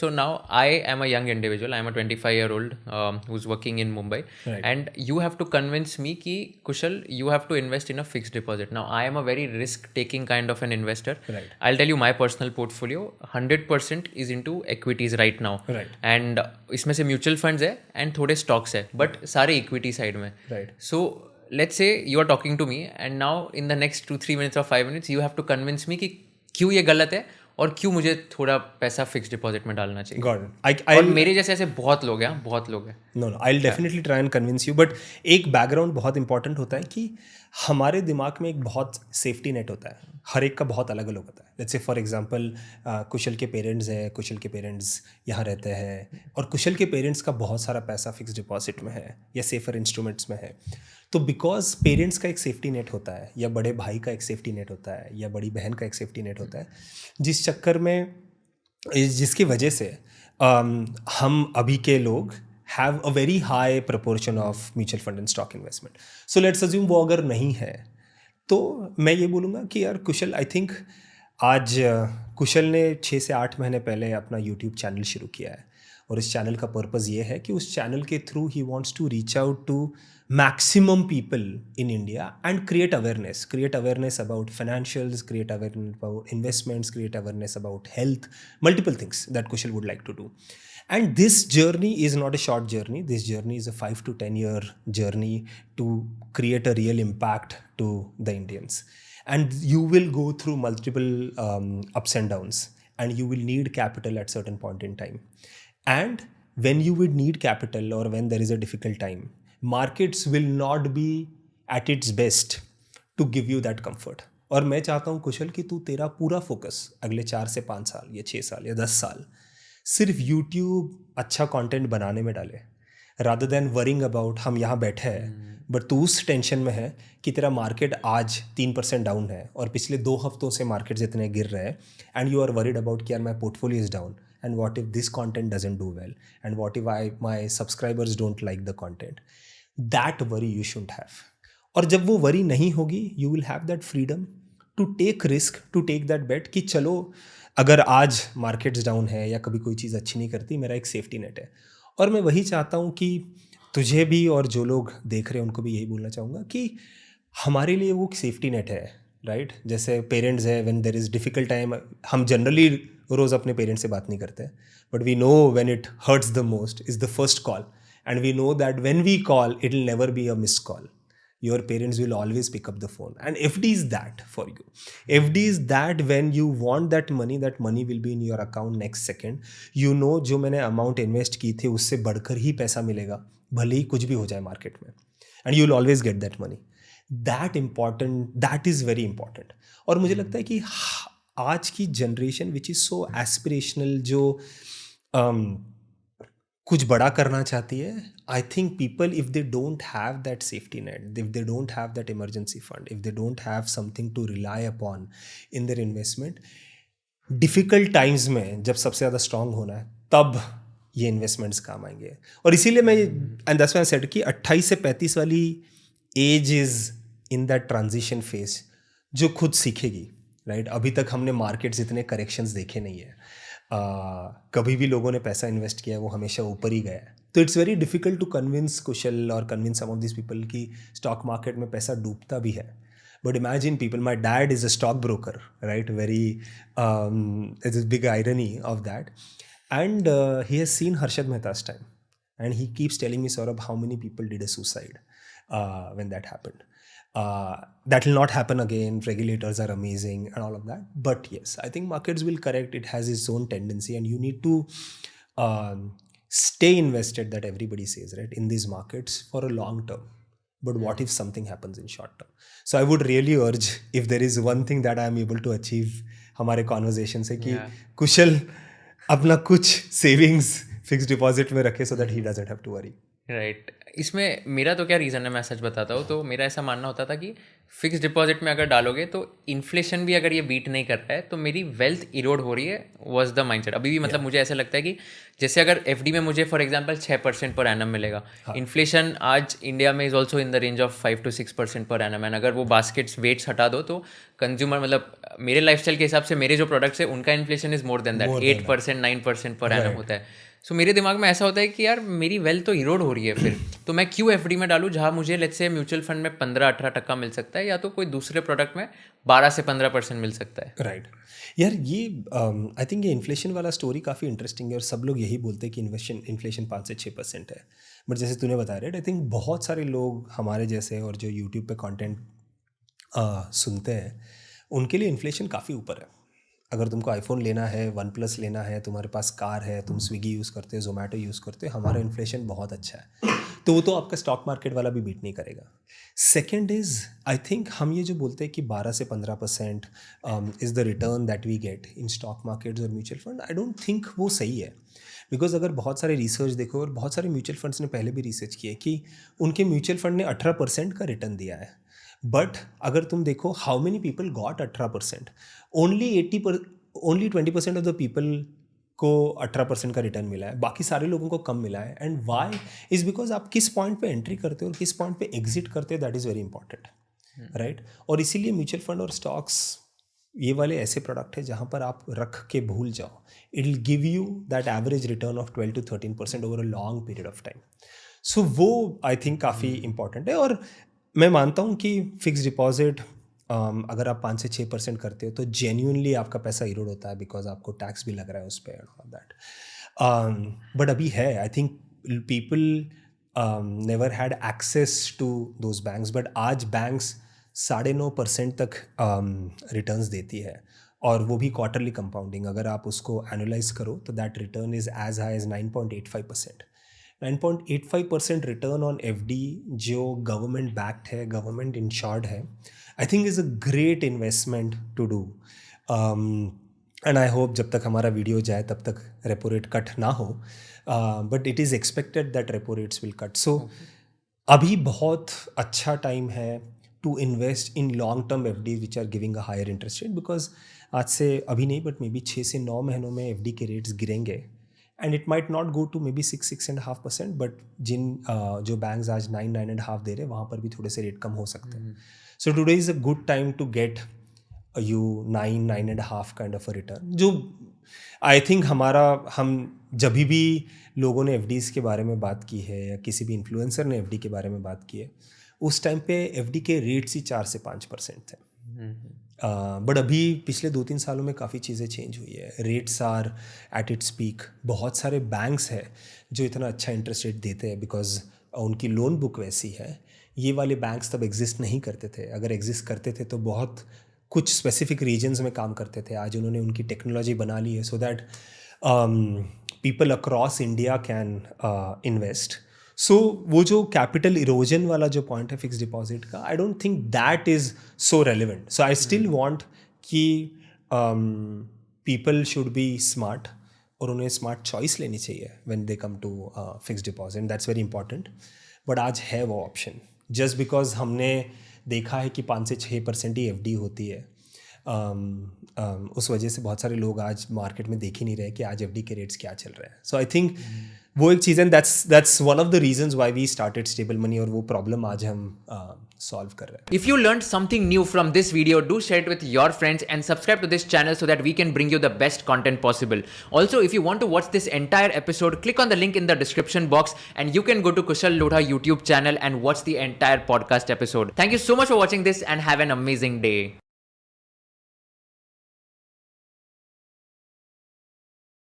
So now I am a young individual. I am a 25-year-old who's working in Mumbai, Right. and you have to convince me कि Kushal, you have to invest in a fixed deposit. Now I am a very risk-taking kind of an investor. Right. I'll tell you my personal portfolio 100% is into equities right now. Right. And इसमें से mutual funds है and थोड़े stocks है, but सारे equity side में. Right. So let's say you are talking to me, and now in the next 2-3 minutes or 5 minutes you have to convince me कि क्यों ये गलत है और क्यों मुझे थोड़ा पैसा फिक्स डिपॉजिट में डालना चाहिए. Got it. और मेरे जैसे ऐसे बहुत लोग हैं, बहुत लोग हैं. No, I'll definitely try and convince you. But एक बैकग्राउंड बहुत इंपॉर्टेंट होता है कि हमारे दिमाग में एक बहुत सेफ्टी नेट होता है. हर एक का बहुत अलग अलग होता है. लेट्स से फॉर एग्जांपल कुशल के पेरेंट्स हैं, कुशल के पेरेंट्स यहाँ रहते हैं, और कुशल के पेरेंट्स का बहुत सारा पैसा फिक्स डिपॉजिट में है या सेफर इंस्ट्रूमेंट्स में है. तो बिकॉज पेरेंट्स का एक सेफ्टी नेट होता है, या बड़े भाई का एक सेफ्टी नेट होता है, या बड़ी बहन का एक सेफ्टी नेट होता है, जिस चक्कर में, जिसकी वजह से हम अभी के लोग have a very high proportion of mutual fund and stock investment. So let's assume वो अगर नहीं है, तो मैं ये बोलूँगा कि यार कुशल, आई थिंक आज कुशल ने 6 से 8 महीने पहले अपना यूट्यूब चैनल शुरू किया है, और इस चैनल का पर्पज़ ये है कि उस चैनल के through he wants to reach out to maximum people in India and create awareness about financials, create awareness about investments, create awareness about health, multiple things that Kushal would like to do. And this journey is not a short journey. This journey is a 5 to 10 year journey to create a real impact to the Indians. And you will go through multiple ups and downs, and you will need capital at certain point in time. And when you would need capital, or when there is a difficult time, markets will not be at its best to give you that comfort. और मैं चाहता हूँ कुशल कि तू तेरा पूरा focus अगले 4 से 5 साल या 6 साल या 10 साल सिर्फ यूट्यूब अच्छा कंटेंट बनाने में डाले, रादर देन वरिंग अबाउट हम यहाँ बैठे हैं बट तू उस टेंशन में है कि तेरा मार्केट आज 3% डाउन है और पिछले 2 हफ्तों से मार्केट जितने गिर रहे हैं, and you are worried about कि यार my portfolio is down, and what if this content doesn't do well, and what if my subscribers don't like the content. That worry you shouldn't have. और जब वो worry नहीं होगी, you will have that freedom to take risk, to take that bet कि चलो अगर आज markets down है या कभी कोई चीज़ अच्छी नहीं करती, मेरा एक सेफ्टी नेट है. और मैं वही चाहता हूँ कि तुझे भी और जो लोग देख रहे हैं उनको भी यही बोलना चाहूँगा कि हमारे लिए वो सेफ्टी नेट है, राइट. जैसे पेरेंट्स है, when there is difficult time, हम जनरली रोज़ अपने पेरेंट्स से बात नहीं करते, but we know when it hurts the most is the first call, and we know that when we call it will never be a missed call. Your parents will always pick up the phone, and FD is that for you. FD is that when you want that money will be in your account next second. You know जो मैंने amount invest की थी उससे बढ़कर ही पैसा मिलेगा, भले ही कुछ भी हो जाए मार्केट में, and you will always get that money. That is very important. और मुझे लगता है कि आज की generation which is so aspirational, जो कुछ बड़ा करना चाहती है, I think people, if they don't have that safety net, if they don't have that emergency fund, if they don't have something to rely upon in their investment, difficult times में जब सबसे ज़्यादा स्ट्रांग होना है तब ये investments काम आएंगे. और इसीलिए मैं, and that's why I said कि 28 से 35 वाली age is in that transition phase जो खुद सीखेगी, राइट. अभी तक हमने मार्केट्स इतने करेक्शंस देखे नहीं है. कभी भी लोगों ने पैसा इन्वेस्ट किया है वो हमेशा ऊपर ही गया है. तो it's very difficult to convince Kushal और convince some of this people कि स्टॉक मार्केट में पैसा डूबता भी है. But imagine people, my dad is a stock broker, right. Very it's a big irony of that, and he has seen Harshad Mehta's time, and he keeps telling me, Saurabh, how many people did a suicide when that happened. That will not happen again. Regulators are amazing and all of that. But yes, I think markets will correct. It has its own tendency, and you need to stay invested, that everybody says, right, in these markets for a long term. But what if something happens in short term? So I would really urge, if there is one thing that I am able to achieve हमारे conversation से, कि कुशल अपना कुछ savings fixed deposit में रखे, so that he doesn't have to worry. Right. इसमें मेरा तो क्या रीज़न है, मैं सच बताता हूँ. तो मेरा ऐसा मानना होता था कि फिक्स डिपॉजिट में अगर डालोगे तो इन्फ्लेशन भी अगर ये बीट नहीं कर रहा है तो मेरी वेल्थ इरोड हो रही है, वॉज द माइंडसेट अभी भी। मतलब मुझे ऐसा लगता है कि जैसे अगर एफडी में मुझे फॉर एग्जांपल 6% पर एनम मिलेगा, इन्फ्लेशन आज इंडिया में is also in the range of 5 to 6% per annum, and अगर वो बास्केट्स वेट्स हटा दो तो कंज्यूमर मतलब मेरे लाइफस्टाइल के हिसाब से मेरे जो प्रोडक्ट्स है उनका inflation is more than that, 8% 9% per annum होता है। सो मेरे दिमाग में ऐसा होता है कि यार मेरी वेल्थ तो इरोड हो रही है फिर, तो मैं क्यों एफडी में डालूं जहां मुझे लेट्स से म्यूचुअल फंड में 15-18% मिल सकता है, या तो कोई दूसरे प्रोडक्ट में 12 से 15% मिल सकता है। राइट यार, ये आई थिंक ये इन्फ्लेशन वाला स्टोरी काफ़ी इंटरेस्टिंग है और सब लोग यही बोलते हैं कि इन्फ्लेशन 5 से 6% है। बट जैसे तूने बताया राइट, आई थिंक बहुत सारे लोग हमारे जैसे और जो यूट्यूब पे कंटेंट सुनते हैं उनके लिए इन्फ्लेशन काफ़ी ऊपर है। अगर तुमको आईफोन लेना है, वन प्लस लेना है, तुम्हारे पास कार है, तुम स्विगी यूज़ करते हो, जोमेटो यूज़ करते हो, हमारा इन्फ्लेशन बहुत अच्छा है, तो वो तो आपका स्टॉक मार्केट वाला भी बीट नहीं करेगा। सेकेंड इज़ आई थिंक हम ये जो बोलते हैं कि 12 से 15% is the return that we get in stock markets और mutual fund, I don't think वो सही है। बिकॉज अगर बहुत सारे रिसर्च देखो, और बहुत सारे म्यूचुअल फंड्स ने पहले भी रिसर्च किया कि उनके म्यूचुअल फंड ने 18% का रिटर्न दिया है, बट अगर तुम देखो how many people got 18%, only 20% of the people को 18% का रिटर्न मिला है, बाकी सारे लोगों को कम मिला है। एंड वाई इज़ बिकॉज आप किस पॉइंट पे एंट्री करते हो और किस पॉइंट पे एग्जिट करते हो, that is very important, right. और इसीलिए म्यूचुअल फंड और स्टॉक्स ये वाले ऐसे प्रोडक्ट है जहाँ पर आप रख के भूल जाओ, it will give you that average return of 12 to 13% over a long period of time. So वो आई थिंक काफ़ी इंपॉर्टेंट है। और मैं मानता हूँ कि फिक्स डिपॉजिट अगर आप 5 से 6% करते हो तो जेन्यूनली आपका पैसा इरोड होता है, बिकॉज आपको टैक्स भी लग रहा है उस पर एंड दैट। बट अभी है, I think people never had access to those banks, but आज बैंक्स 9.5% तक रिटर्न्स देती है, और वो भी क्वार्टरली कंपाउंडिंग। अगर आप उसको एनालाइज करो तो that return is as high as 9.85%। 9.85% return on FD जो गवर्नमेंट बैक्ड है, गवर्नमेंट इंश्योर्ड है, I think is a great investment to do. And I hope जब तक हमारा वीडियो जाए तब तक रेपो रेट कट ना हो, but it is expected that repo rates will cut. So अभी बहुत अच्छा टाइम है to invest in long term FD which are giving a higher interest rate, because आज से अभी नहीं बट मे बी 6 से 9 महीनों में एफडी के रेट्स गिरेंगे, and it might not go to maybe 6-6.5%, but जिन जो बैंक्स आज 9-9.5 दे रहे हैं वहाँ पर भी थोड़े से रेट कम हो सकते हैं। So today is a good time to get you 9-9.5 kind of a return, जो आई थिंक हम जब भी लोगों ने एफडीज़ के बारे में बात की है या किसी भी इन्फ्लुएंसर ने एफडी के बारे में बात की है, उस टाइम पे एफडी के रेट्स ही 4 से 5% थे। बट अभी पिछले 2-3 सालों में काफ़ी चीज़ें चेंज हुई है, rates are at its peak. बहुत सारे बैंक्स हैं जो इतना अच्छा इंटरेस्ट रेट देते हैं बिकॉज उनकी लोन बुक वैसी है। ये वाले बैंक्स तब एग्जिस्ट नहीं करते थे, अगर एग्जिस्ट करते थे तो बहुत कुछ स्पेसिफिक रीजन्स में काम करते थे। आज उन्होंने उनकी टेक्नोलॉजी बना ली है so that people across India can invest. So वो जो कैपिटल इरोजन वाला जो पॉइंट है फिक्स डिपॉजिट का, I don't think that is so relevant. So I still want कि पीपल शुड बी स्मार्ट और उन्हें स्मार्ट चॉइस लेनी चाहिए when they come to fix deposit, that's very important. But आज है वो ऑप्शन, जस्ट बिकॉज हमने देखा है कि 5 से 6% ही एफडी होती है, उस वजह से बहुत सारे लोग आज मार्केट में देख ही नहीं रहे कि आज एफडी के रेट्स क्या चल रहे हैं। सो आई थिंक वो एक चीज़ है, that's one of the reasons why we started Stable Money, और वो प्रॉब्लम आज हम सॉल्व कर रहे हैं। If you learned something new from this video, do share it with your friends and subscribe to this channel so that we can bring you the best content possible. Also, if you want to watch this entire episode, click on the link in the description box and you can go to Kushal Lodha YouTube channel and watch the entire podcast episode. Thank you so much for watching this and have an amazing day.